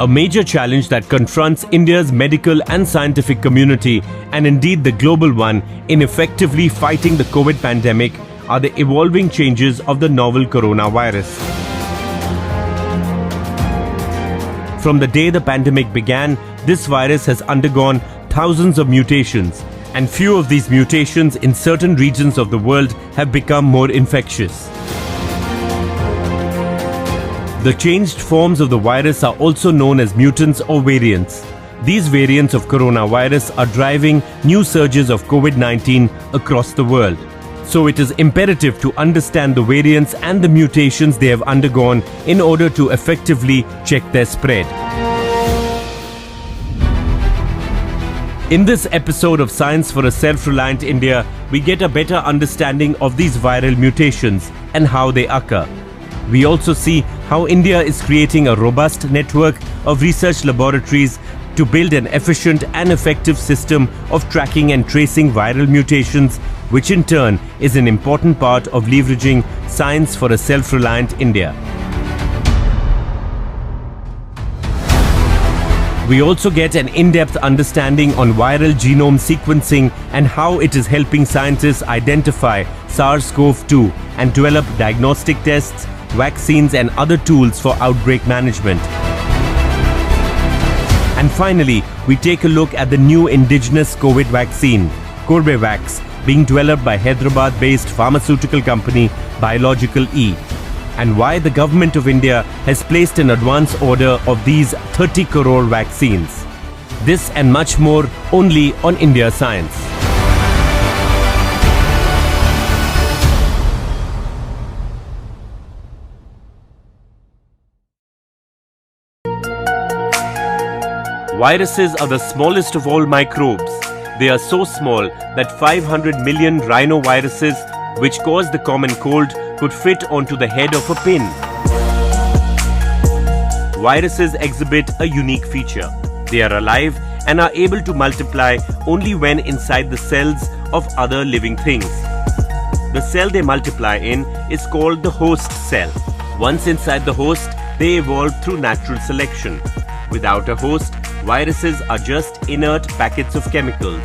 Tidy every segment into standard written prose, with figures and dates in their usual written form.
A major challenge that confronts India's medical and scientific community, and indeed the global one, in effectively fighting the COVID pandemic are the evolving changes of the novel coronavirus. From the day the pandemic began, this virus has undergone thousands of mutations, and few of these mutations in certain regions of the world have become more infectious. The changed forms of the virus are also known as mutants or variants. These variants of coronavirus are driving new surges of COVID-19 across the world. So it is imperative to understand the variants and the mutations they have undergone in order to effectively check their spread. In this episode of Science for a Self-Reliant India, we get a better understanding of these viral mutations and how they occur. We also see how India is creating a robust network of research laboratories to build an efficient and effective system of tracking and tracing viral mutations, which in turn is an important part of leveraging science for a self-reliant India. We also get an in-depth understanding on viral genome sequencing and how it is helping scientists identify SARS-CoV-2 and develop diagnostic tests, vaccines and other tools for outbreak management. And finally, we take a look at the new indigenous COVID vaccine, Corbevax, being developed by Hyderabad-based pharmaceutical company Biological E, and why the government of India has placed an advance order of these 30 crore vaccines. This and much more only on India Science. Viruses are the smallest of all microbes. They are so small that 500 million rhinoviruses, which cause the common cold, could fit onto the head of a pin. Viruses exhibit a unique feature. They are alive and are able to multiply only when inside the cells of other living things. The cell they multiply in is called the host cell. Once inside the host, they evolve through natural selection. Without a host, viruses are just inert packets of chemicals.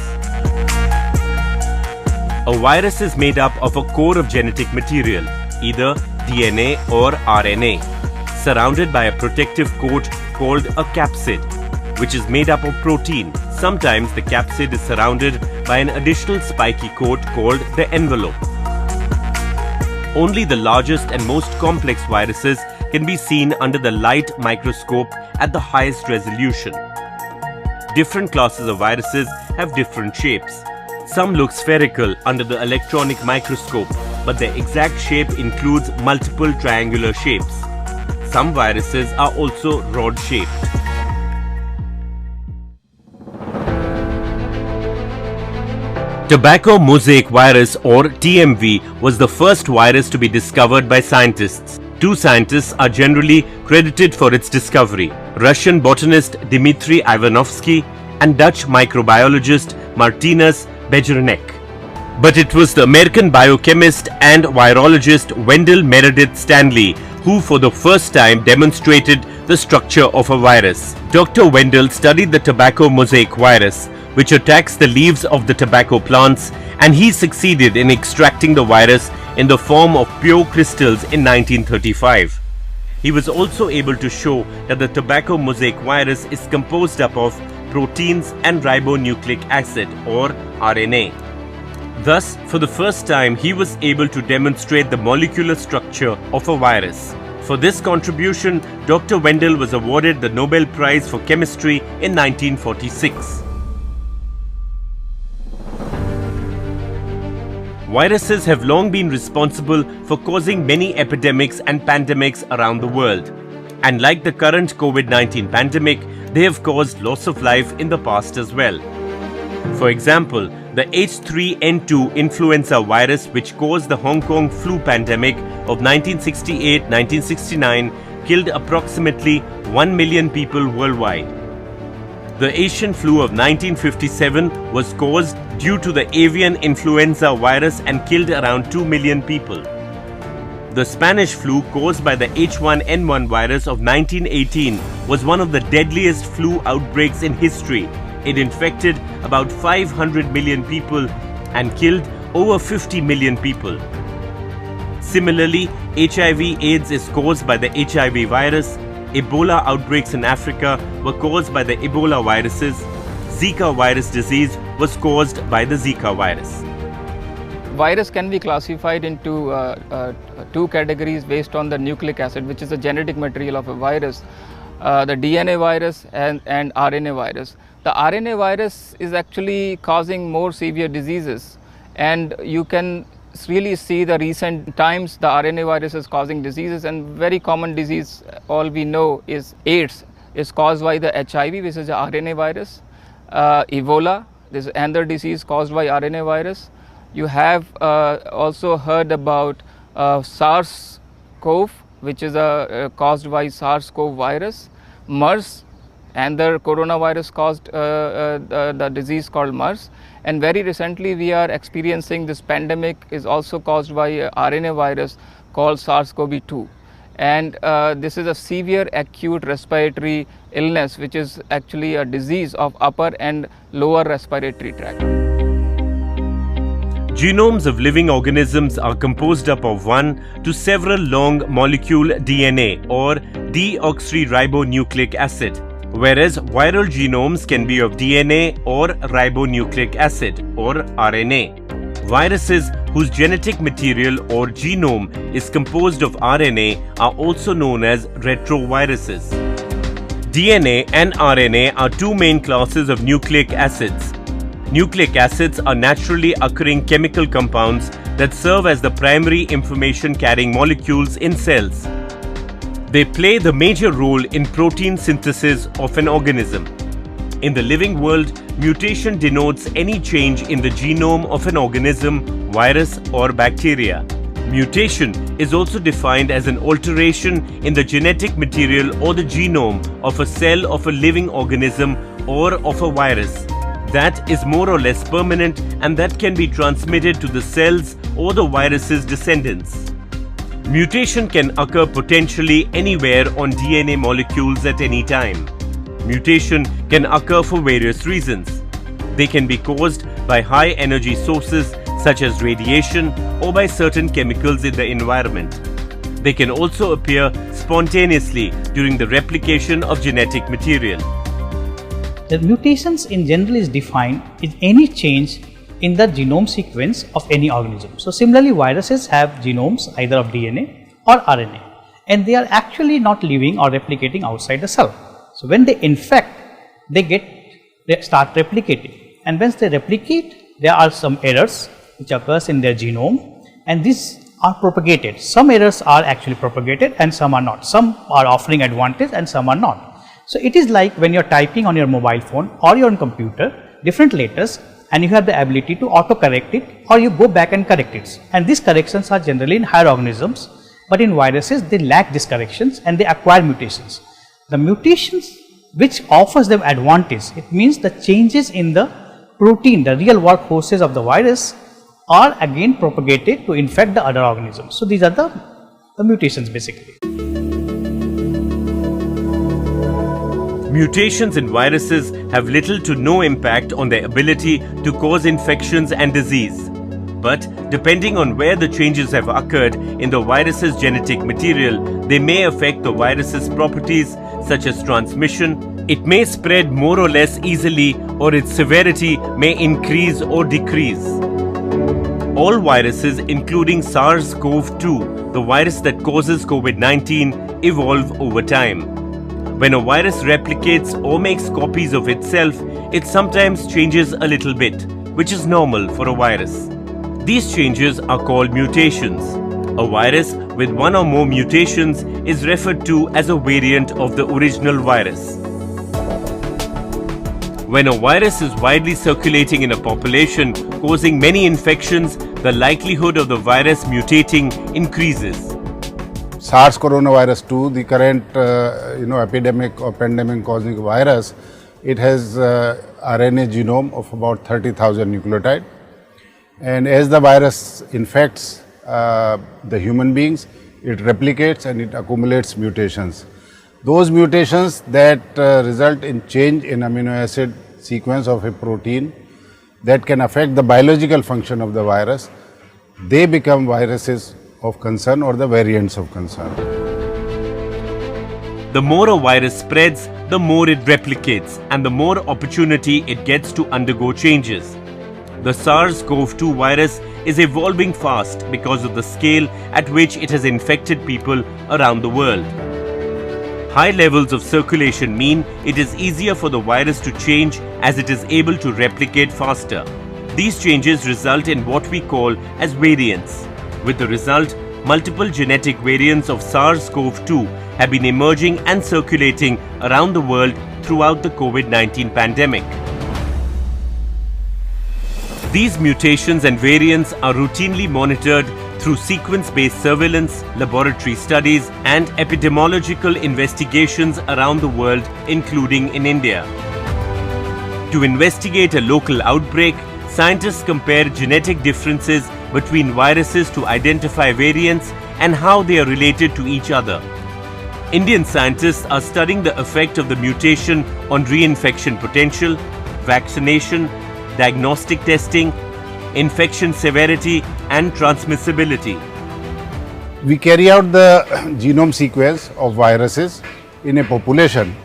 A virus is made up of a core of genetic material, either DNA or RNA, surrounded by a protective coat called a capsid, which is made up of protein. Sometimes the capsid is surrounded by an additional spiky coat called the envelope. Only the largest and most complex viruses can be seen under the light microscope at the highest resolution. Different classes of viruses have different shapes. Some look spherical under the electronic microscope, but their exact shape includes multiple triangular shapes. Some viruses are also rod-shaped. Tobacco mosaic virus or TMV was the first virus to be discovered by scientists. Two scientists are generally credited for its discovery: Russian botanist Dmitry Ivanovsky and Dutch microbiologist Martinus Beijerinck. But it was the American biochemist and virologist Wendell Meredith Stanley who for the first time demonstrated the structure of a virus. Dr. Wendell studied the tobacco mosaic virus, which attacks the leaves of the tobacco plants, and he succeeded in extracting the virus in the form of pure crystals in 1935. He was also able to show that the tobacco mosaic virus is composed up of proteins and ribonucleic acid or RNA. Thus, for the first time, he was able to demonstrate the molecular structure of a virus. For this contribution, Dr. Wendell was awarded the Nobel Prize for Chemistry in 1946. Viruses have long been responsible for causing many epidemics and pandemics around the world. And like the current COVID-19 pandemic, they have caused loss of life in the past as well. For example, the H3N2 influenza virus, which caused the Hong Kong flu pandemic of 1968-1969, killed approximately 1 million people worldwide. The Asian flu of 1957 was caused due to the avian influenza virus and killed around 2 million people. The Spanish flu caused by the H1N1 virus of 1918 was one of the deadliest flu outbreaks in history. It infected about 500 million people and killed over 50 million people. Similarly, HIV/AIDS is caused by the HIV virus. Ebola outbreaks in Africa were caused by the Ebola viruses. Zika virus disease was caused by the Zika virus. Virus can be classified into two categories based on the nucleic acid, which is the genetic material of a virus, the DNA virus and RNA virus. The RNA virus is actually causing more severe diseases, and you can really see the recent times the RNA virus is causing diseases, and very common disease all we know is AIDS is caused by the HIV, which is the RNA virus. Ebola, this is another disease caused by RNA virus. You have also heard about SARS-CoV, which is caused by SARS-CoV virus. MERS, and the coronavirus caused the disease called MERS. And very recently we are experiencing this pandemic is also caused by RNA virus called SARS-CoV-2. And this is a severe acute respiratory illness, which is actually a disease of upper and lower respiratory tract. Genomes of living organisms are composed up of one to several long molecule DNA or deoxyribonucleic acid, whereas viral genomes can be of DNA or ribonucleic acid or RNA. Viruses whose genetic material or genome is composed of RNA are also known as retroviruses. DNA and RNA are two main classes of nucleic acids. Nucleic acids are naturally occurring chemical compounds that serve as the primary information carrying molecules in cells. They play the major role in protein synthesis of an organism. In the living world, mutation denotes any change in the genome of an organism, virus or bacteria. Mutation is also defined as an alteration in the genetic material or the genome of a cell of a living organism or of a virus. That is more or less permanent and that can be transmitted to the cells or the virus's descendants. Mutation can occur potentially anywhere on DNA molecules at any time. Mutation can occur for various reasons. They can be caused by high energy sources such as radiation or by certain chemicals in the environment. They can also appear spontaneously during the replication of genetic material. The mutations in general is defined as any change in the genome sequence of any organism. So similarly, viruses have genomes either of DNA or RNA, and they are actually not living or replicating outside the cell. So when they infect, they start replicating, and once they replicate, there are some errors which occurs in their genome, and these are propagated. Some errors are actually propagated and some are not. Some are offering advantage and some are not. So it is like when you are typing on your mobile phone or your computer different letters, and you have the ability to auto correct it or you go back and correct it, and these corrections are generally in higher organisms, but in viruses they lack these corrections and they acquire mutations. The mutations which offers them advantage, it means the changes in the protein, the real workhorses of the virus, are again propagated to infect the other organisms. So these are the mutations basically. Mutations in viruses have little to no impact on their ability to cause infections and disease. But depending on where the changes have occurred in the virus's genetic material, they may affect the virus's properties such as transmission. It may spread more or less easily, or its severity may increase or decrease. All viruses, including SARS-CoV-2, the virus that causes COVID-19, evolve over time. When a virus replicates or makes copies of itself, it sometimes changes a little bit, which is normal for a virus. These changes are called mutations. A virus with one or more mutations is referred to as a variant of the original virus. When a virus is widely circulating in a population, causing many infections, the likelihood of the virus mutating increases. SARS coronavirus 2, the current epidemic or pandemic causing virus, it has RNA genome of about 30,000 nucleotide, and as the virus infects the human beings, it replicates and it accumulates mutations. Those mutations that result in change in amino acid sequence of a protein that can affect the biological function of the virus, they become viruses of concern or the variants of concern. The more a virus spreads, the more it replicates and the more opportunity it gets to undergo changes. The SARS-CoV-2 virus is evolving fast because of the scale at which it has infected people around the world. High levels of circulation mean it is easier for the virus to change as it is able to replicate faster. These changes result in what we call as variants. With the result, multiple genetic variants of SARS-CoV-2 have been emerging and circulating around the world throughout the COVID-19 pandemic. These mutations and variants are routinely monitored through sequence-based surveillance, laboratory studies, and epidemiological investigations around the world, including in India. To investigate a local outbreak, scientists compare genetic differences between viruses to identify variants and how they are related to each other. Indian scientists are studying the effect of the mutation on reinfection potential, vaccination, diagnostic testing, infection severity and transmissibility. We carry out the genome sequence of viruses in a population,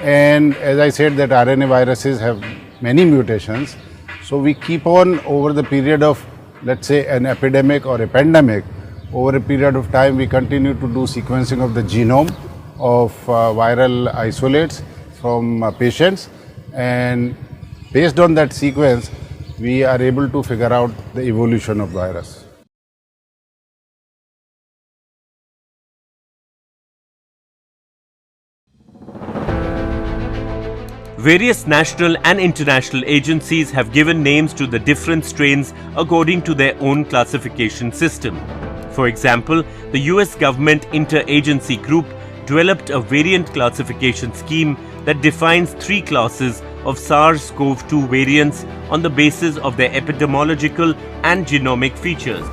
and as I said that RNA viruses have many mutations, so we keep on over the period of, let's say, an epidemic or a pandemic, over a period of time we continue to do sequencing of the genome of viral isolates from patients, and based on that sequence we are able to figure out the evolution of virus. Various national and international agencies have given names to the different strains according to their own classification system. For example, the US government interagency group developed a variant classification scheme that defines 3 classes of SARS-CoV-2 variants on the basis of their epidemiological and genomic features.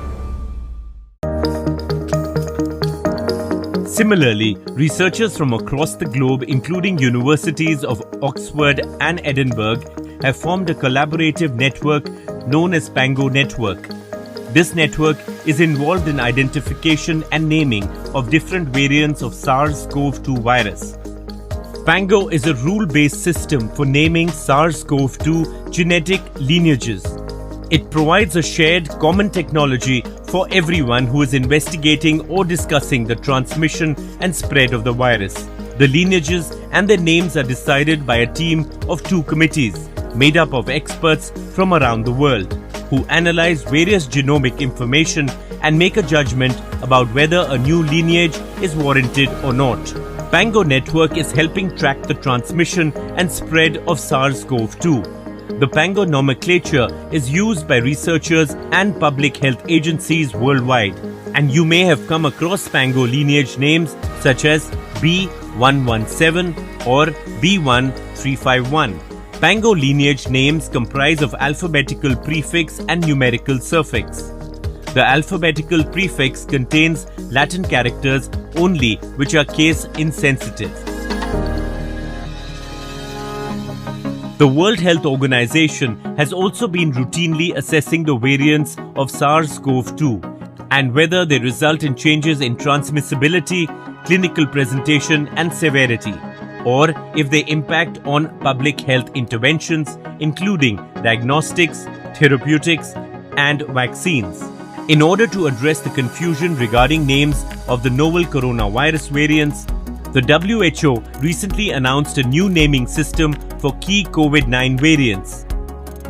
Similarly, researchers from across the globe, including universities of Oxford and Edinburgh, have formed a collaborative network known as Pango Network. This network is involved in identification and naming of different variants of SARS-CoV-2 virus. Pango is a rule-based system for naming SARS-CoV-2 genetic lineages. It provides a shared common technology for everyone who is investigating or discussing the transmission and spread of the virus. The lineages and their names are decided by a team of 2 committees made up of experts from around the world who analyze various genomic information and make a judgment about whether a new lineage is warranted or not. Pango Network is helping track the transmission and spread of SARS-CoV-2. The Pango nomenclature is used by researchers and public health agencies worldwide, and you may have come across Pango lineage names such as B117 or B1351. Pango lineage names comprise of alphabetical prefix and numerical suffix. The alphabetical prefix contains Latin characters only which are case insensitive. The World Health Organization has also been routinely assessing the variants of SARS-CoV-2 and whether they result in changes in transmissibility, clinical presentation and severity, or if they impact on public health interventions, including diagnostics, therapeutics, and vaccines. In order to address the confusion regarding names of the novel coronavirus variants, the WHO recently announced a new naming system for key COVID-19 variants.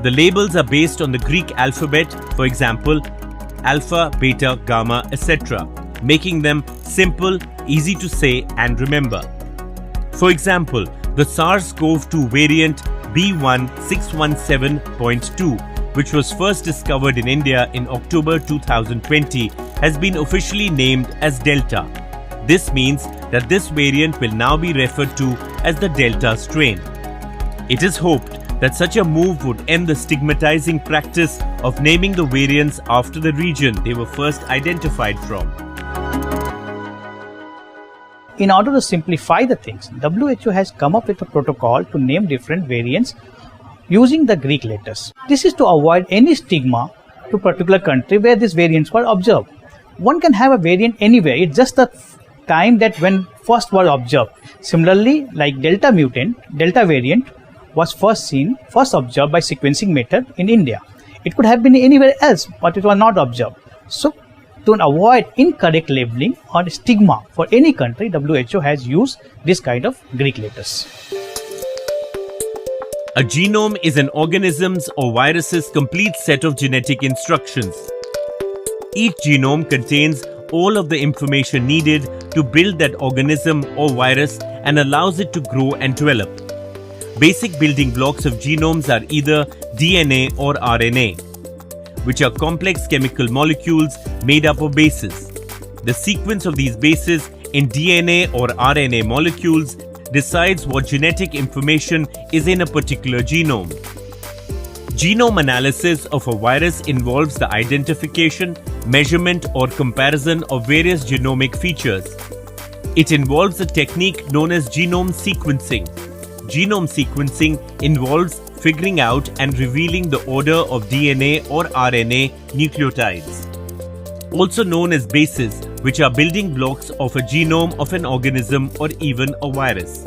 The labels are based on the Greek alphabet, for example, alpha, beta, gamma, etc., making them simple, easy to say and remember. For example, the SARS-CoV-2 variant B1617.2, which was first discovered in India in October 2020, has been officially named as Delta. This means that this variant will now be referred to as the Delta strain. It is hoped that such a move would end the stigmatizing practice of naming the variants after the region they were first identified from. in order to simplify the things, WHO has come up with a protocol to name different variants using the Greek letters. This is to avoid any stigma to a particular country where these variants were observed. One can have a variant anywhere, it's just the time that when first was observed. Similarly, like Delta mutant, Delta variant was first observed by sequencing method in India. It could have been anywhere else, but it was not observed. So, to avoid incorrect labeling or stigma for any country, WHO has used this kind of Greek letters. A genome is an organism's or virus's complete set of genetic instructions. Each genome contains all of the information needed to build that organism or virus and allows it to grow and develop. Basic building blocks of genomes are either DNA or RNA, which are complex chemical molecules made up of bases. The sequence of these bases in DNA or RNA molecules decides what genetic information is in a particular genome. Genome analysis of a virus involves the identification, measurement, or comparison of various genomic features. It involves a technique known as genome sequencing. Genome sequencing involves figuring out and revealing the order of DNA or RNA nucleotides, also known as bases, which are building blocks of a genome of an organism or even a virus.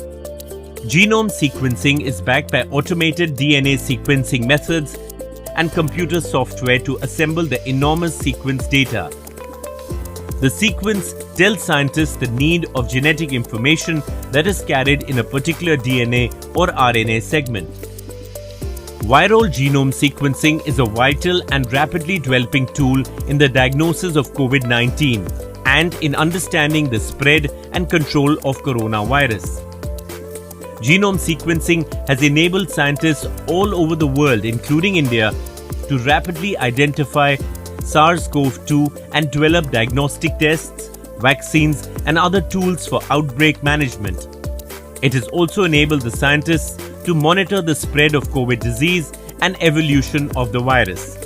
Genome sequencing is backed by automated DNA sequencing methods and computer software to assemble the enormous sequence data. The sequence tells scientists the need of genetic information that is carried in a particular DNA or RNA segment. Viral genome sequencing is a vital and rapidly developing tool in the diagnosis of COVID-19 and in understanding the spread and control of coronavirus. Genome sequencing has enabled scientists all over the world, including India, to rapidly identify SARS-CoV-2 and develop diagnostic tests, vaccines, and other tools for outbreak management. It has also enabled the scientists to monitor the spread of COVID disease and evolution of the virus.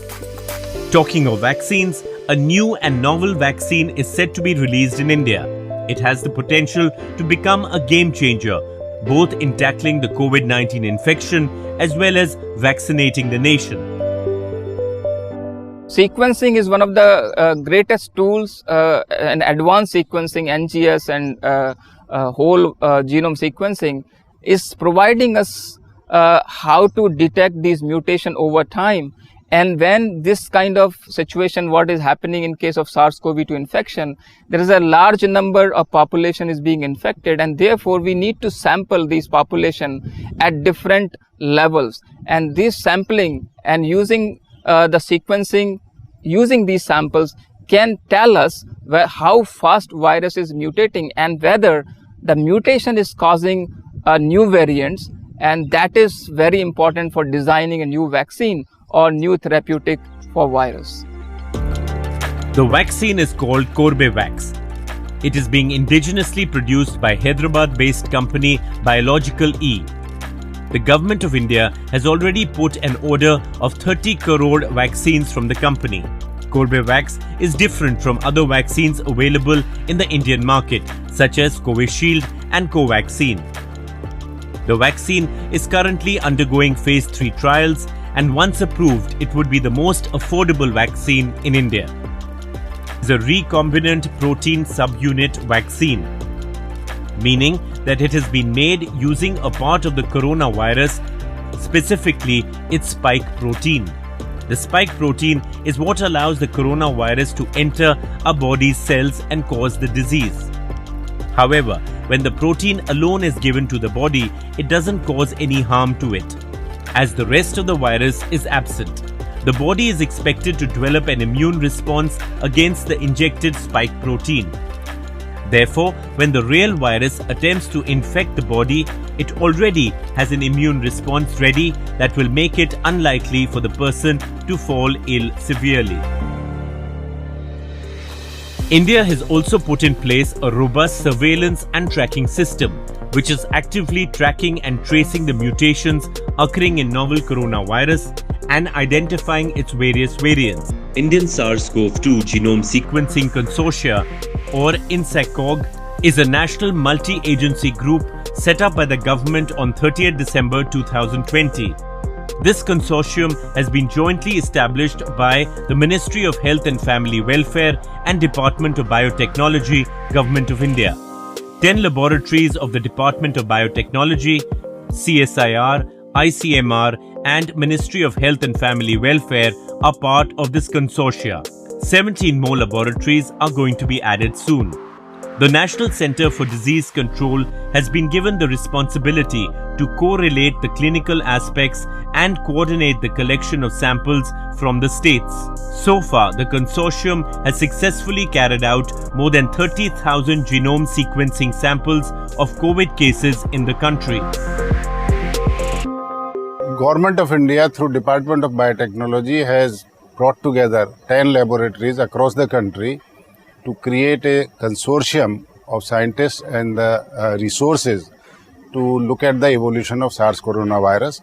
Talking of vaccines, a new and novel vaccine is set to be released in India. It has the potential to become a game changer, both in tackling the COVID-19 infection as well as vaccinating the nation. Sequencing is one of the greatest tools, and advanced sequencing, NGS and whole genome sequencing is providing us how to detect these mutations over time. And when this kind of situation, what is happening in case of SARS-CoV-2 infection, there is a large number of population is being infected, and therefore we need to sample these population at different levels. And this sampling and using the sequencing, using these samples can tell us how fast virus is mutating and whether the mutation is causing new variants, and that is very important for designing a new vaccine or new therapeutic for virus. The vaccine is called Corbevax. It is being indigenously produced by Hyderabad-based company Biological E. The government of India has already put an order of 30 crore vaccines from the company. Corbevax is different from other vaccines available in the Indian market, such as Covishield and Covaxin. The vaccine is currently undergoing phase 3 trials, and once approved, it would be the most affordable vaccine in India. It is a recombinant protein subunit vaccine, meaning that it has been made using a part of the coronavirus, specifically its spike protein. The spike protein is what allows the coronavirus to enter our body's cells and cause the disease. However, when the protein alone is given to the body, it doesn't cause any harm to it, as the rest of the virus is absent. The body is expected to develop an immune response against the injected spike protein. Therefore, when the real virus attempts to infect the body, it already has an immune response ready that will make it unlikely for the person to fall ill severely. India has also put in place a robust surveillance and tracking system, which is actively tracking and tracing the mutations occurring in novel coronavirus and identifying its various variants. Indian SARS-CoV-2 Genome Sequencing Consortia, or INSACOG, is a national multi-agency group set up by the government on 30th December 2020. This consortium has been jointly established by the Ministry of Health and Family Welfare and Department of Biotechnology, Government of India. 10 laboratories of the Department of Biotechnology, CSIR, ICMR and Ministry of Health and Family Welfare are part of this consortia. 17 more laboratories are going to be added soon. The National Centre for Disease Control has been given the responsibility to correlate the clinical aspects and coordinate the collection of samples from the states. So far, the consortium has successfully carried out more than 30,000 genome sequencing samples of COVID cases in the country. Government of India through Department of Biotechnology has brought together 10 laboratories across the country to create a consortium of scientists and the resources to look at the evolution of SARS coronavirus.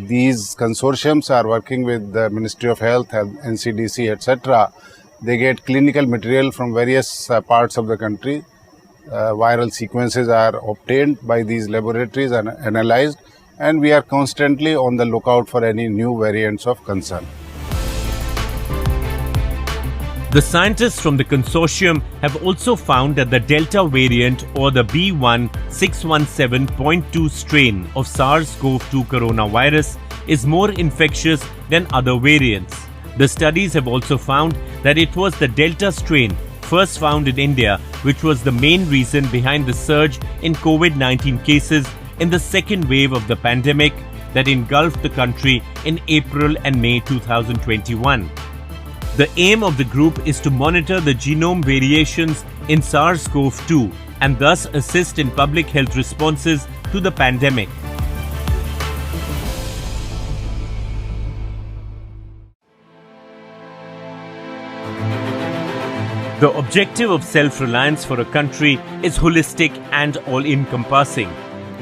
These consortiums are working with the Ministry of Health, NCDC, etc. They get clinical material from various parts of the country. Viral sequences are obtained by these laboratories and analyzed, and we are constantly on the lookout for any new variants of concern. The scientists from the consortium have also found that the Delta variant or the B.1.617.2 strain of SARS-CoV-2 coronavirus is more infectious than other variants. The studies have also found that it was the Delta strain first found in India which was the main reason behind the surge in COVID-19 cases in the second wave of the pandemic that engulfed the country in April and May 2021. The aim of the group is to monitor the genome variations in SARS-CoV-2 and thus assist in public health responses to the pandemic. The objective of self-reliance for a country is holistic and all-encompassing.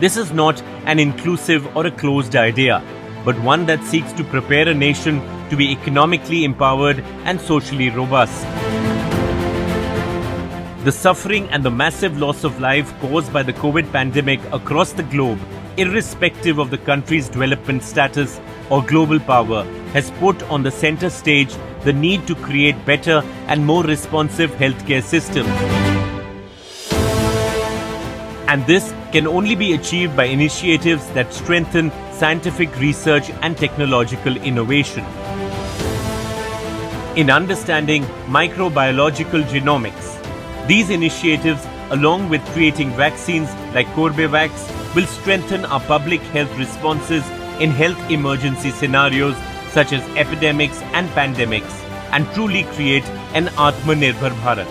This is not an inclusive or a closed idea, but one that seeks to prepare a nation to be economically empowered and socially robust. The suffering and the massive loss of life caused by the COVID pandemic across the globe, irrespective of the country's development status or global power, has put on the center stage the need to create better and more responsive healthcare systems. And this can only be achieved by initiatives that strengthen scientific research and technological innovation. In understanding microbiological genomics, these initiatives, along with creating vaccines like Corbevax, will strengthen our public health responses in health emergency scenarios such as epidemics and pandemics, and truly create an Atmanirbhar Bharat.